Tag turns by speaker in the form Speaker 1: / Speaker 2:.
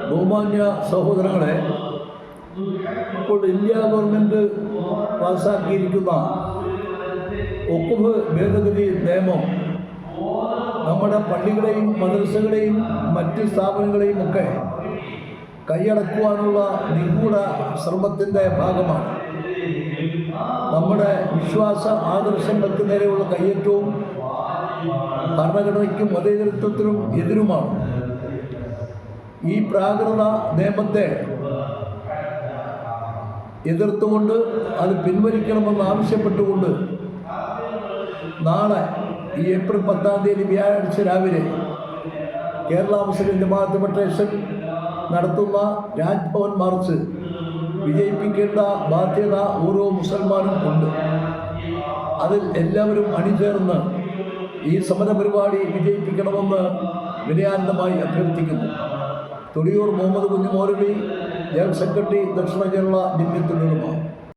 Speaker 1: ബഹുമാന്യ സഹോദരങ്ങളെ, ഇപ്പോൾ ഇന്ത്യ ഗവൺമെൻറ് പാസ്സാക്കിയിരിക്കുന്ന വഖഫ് ഭേദഗതി നിയമം നമ്മുടെ പള്ളികളെയും മദ്രസകളെയും മറ്റ് സ്ഥാപനങ്ങളെയും ഒക്കെ കൈയടക്കുവാനുള്ള നിഗൂഢ ശ്രമത്തിൻ്റെ ഭാഗമാണ്. നമ്മുടെ വിശ്വാസ ആദർശങ്ങൾക്ക് നേരെയുള്ള കയ്യേറ്റവും ഭരണഘടനയ്ക്കും മതേതരത്വത്തിനും എതിരുമാണ്. ഈ പ്രാകൃത നിയമത്തെ എതിർത്തുകൊണ്ട് അത് പിൻവലിക്കണമെന്ന് ആവശ്യപ്പെട്ടുകൊണ്ട് നാളെ ഈ ഏപ്രിൽ 10-ാം തീയതി വ്യാഴാഴ്ച രാവിലെ കേരള മുസ്ലിം ജമാഅത്ത് ഫെഡറേഷൻ നടത്തുന്ന രാജ്ഭവൻ മാർച്ച് വിജയിപ്പിക്കേണ്ട ബാധ്യത ഓരോ മുസൽമാനും ഉണ്ട്. അതിൽ എല്ലാവരും അണിചേർന്ന് ഈ സമരപരിപാടി വിജയിപ്പിക്കണമെന്ന് വിനയാനന്ദമായി അഭ്യർത്ഥിക്കുന്നു. തൊടിയൂർ മുഹമ്മദ് കുഞ്ഞു മൗലവി, ജനറൽ സെക്രട്ടറി, ദക്ഷിണ കേരള ജമിയത്തുൽ ഉലമ.